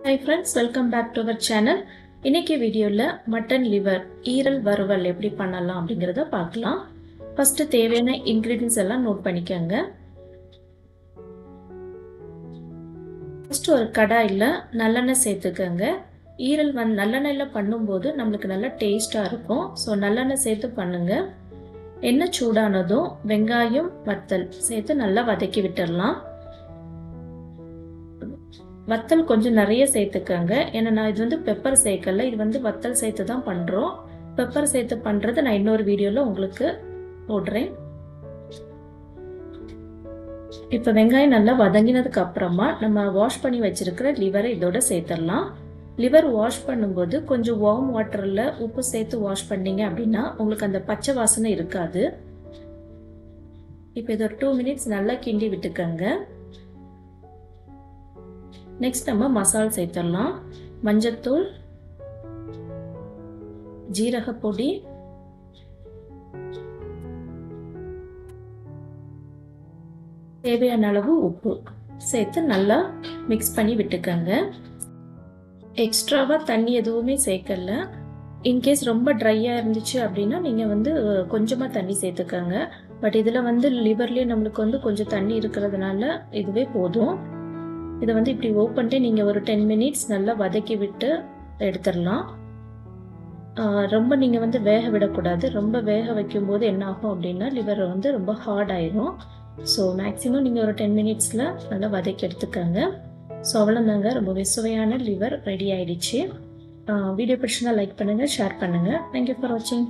Hi friends, welcome back to our channel. இன்னைக்கு வீடியோல mutton liver ஈரல் வறுவல் எப்படி பண்ணலாம் அப்படிங்கறத பார்க்கலாம். ஃபர்ஸ்ட் தேவையான ingredients எல்லாம் நோட் பண்ணிக்கங்க. ஃபர்ஸ்ட் ஒரு கடாயில நல்லெண்ணெய் சேர்த்துக்கங்க. ஈரல் நல்லெண்ணெயில பண்ணும்போது நமக்கு நல்ல டேஸ்டா இருக்கும். சோ நல்லெண்ணெய் சேர்த்து பண்ணுங்க. எண்ணெய் சூடானதும் வெங்காயம் வத்தல் சேர்த்து நல்லா வதக்கி விட்டுறலாம். வத்தல் கொஞ்சம் நிறைய சேர்த்துக்கங்க. ஏன்னா நான் இது வந்து பெப்பர் சேர்க்கல, இது வந்து வத்தல் சேர்த்து தான் பண்றோம். பெப்பர் சேர்த்து பண்றது நான் இன்னொரு வீடியோல உங்களுக்கு போடுறேன். இப்போ வெங்காயம் நல்லா வதங்கினதுக்கு அப்புறமா நம்ம வாஷ் பண்ணி வச்சிருக்கிற லிவரை இதோட சேர்த்துடலாம். லிவர் வாஷ் பண்ணும்போது கொஞ்சம் வார்ம் வாட்டர்ல உப்பு சேர்த்து வாஷ் பண்ணீங்க அப்படின்னா உங்களுக்கு அந்த பச்சை வாசனை இருக்காது. இப்போ இது ஒரு 2 minutes நல்லா கிண்டி விட்டுக்கங்க. நெக்ஸ்ட் நம்ம மசாலா சேர்த்துடலாம். மஞ்சள்தூள், ஜீரக பொடி, தேவையான அளவு உப்பு சேர்த்து நல்லா மிக்ஸ் பண்ணி விட்டுக்கங்க. எக்ஸ்ட்ராவா தண்ணி எதுவுமே சேர்க்கல. இன்கேஸ் ரொம்ப ட்ரையா இருந்துச்சு அப்படின்னா நீங்க வந்து கொஞ்சமா தண்ணி சேர்த்துக்கங்க. பட் இதுல வந்து லிவர்லயே நம்மளுக்கு வந்து கொஞ்சம் தண்ணி இருக்கிறதுனால இதுவே போதும். இதை வந்து இப்படி ஓப்பன்ட்டு நீங்கள் ஒரு 10 minutes நல்லா வதக்கி விட்டு எடுத்துடலாம். ரொம்ப நீங்கள் வந்து வேக விடக்கூடாது. ரொம்ப வேக வைக்கும்போது என்ன ஆகும் அப்படின்னா லிவர் வந்து ரொம்ப ஹார்ட் ஆயிரும். ஸோ மேக்ஸிமம் நீங்கள் ஒரு 10 minutesல நல்லா வதக்கி எடுத்துக்கோங்க. ஸோ அவ்வளோதாங்க, ரொம்பவே சுவையான லிவர் ரெடி ஆயிடுச்சு. வீடியோ பிடிச்சினா லைக் பண்ணுங்கள், ஷேர் பண்ணுங்கள். தேங்க்யூ ஃபார் வாட்சிங்.